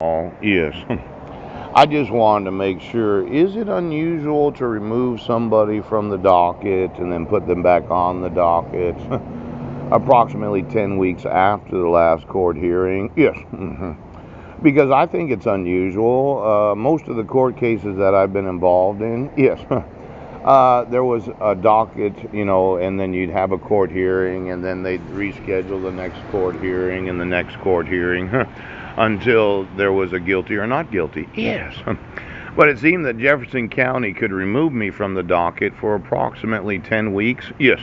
Oh, yes. I just wanted to make sure, is it unusual to remove somebody from the docket and then put them back on the docket approximately 10 weeks after the last court hearing? Yes. Because I think it's unusual. Most of the court cases that I've been involved in, yes. There was a docket, and then you'd have a court hearing, and then they'd reschedule the next court hearing and the next court hearing until there was a guilty or not guilty. Yes. But it seemed that Jefferson County could remove me from the docket for approximately 10 weeks. Yes.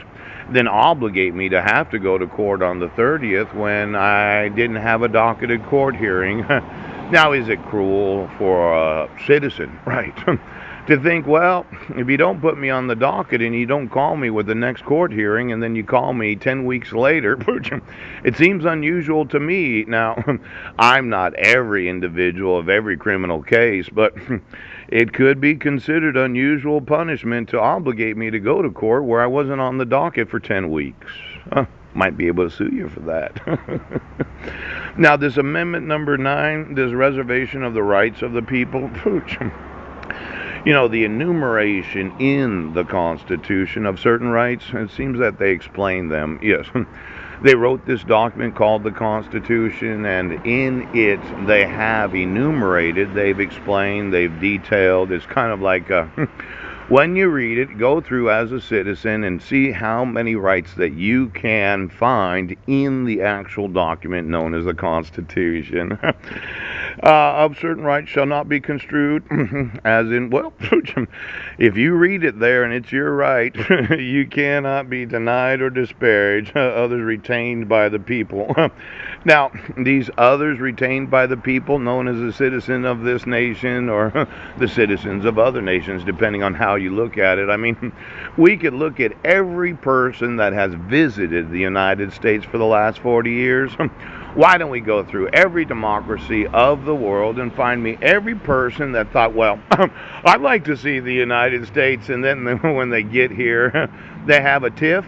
Then obligate me to have to go to court on the 30th when I didn't have a docketed court hearing. Now, is it cruel for a citizen? Right. To think, well, if you don't put me on the docket and you don't call me with the next court hearing and then you call me 10 weeks later, it seems unusual to me. Now, I'm not every individual of every criminal case, but it could be considered unusual punishment to obligate me to go to court where I wasn't on the docket for 10 weeks. Might be able to sue you for that. Now, this amendment number 9, this reservation of the rights of the people, the enumeration in the Constitution of certain rights, it seems that they explain them. Yes. They wrote this document called the Constitution, and in it they have enumerated, they've explained, they've detailed. It's kind of like when you read it, go through as a citizen and see how many rights that you can find in the actual document known as the Constitution. Of certain rights shall not be construed as in, well, if you read it there and it's your right, you cannot be denied or disparaged, others retained by the people. Now, these others retained by the people, known as a citizen of this nation or the citizens of other nations, depending on how you look at it. I mean, we could look at every person that has visited the United States for the last 40 years. Why don't we go through every democracy of the world and find me every person that thought, well, I'd like to see the United States, and then when they get here, they have a tiff,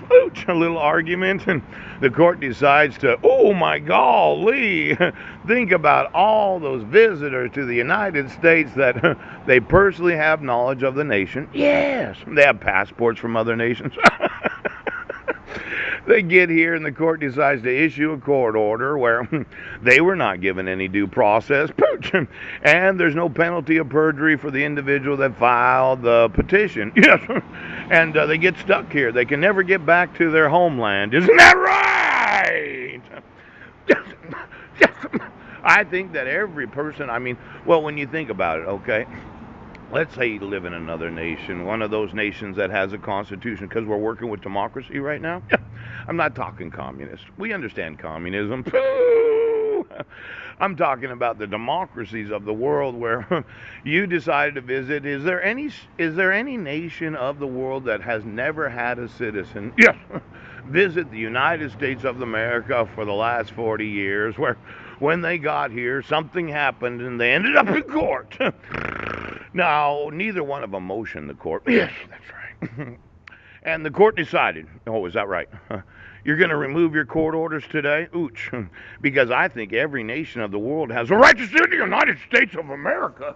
a little argument, and the court decides to, oh my golly, think about all those visitors to the United States that they personally have knowledge of the nation. Yes, they have passports from other nations. They get here and the court decides to issue a court order where they were not given any due process, and there's no penalty of perjury for the individual that filed the petition. Yes, and they get stuck here. They can never get back to their homeland. Isn't that right? Yes, yes. I think that every person, well, when you think about it, okay, let's say you live in another nation, one of those nations that has a constitution, because we're working with democracy right now. I'm not talking communist. We understand communism. I'm talking about the democracies of the world where you decided to visit. Is there any nation of the world that has never had a citizen? Yes. Visit the United States of America for the last 40 years, where when they got here, something happened and they ended up in court. Now, neither one of them motioned the court. Yes, that's right. And the court decided, oh, is that right? You're going to remove your court orders today? Ooch. Because I think every nation of the world has a right to sue the United States of America.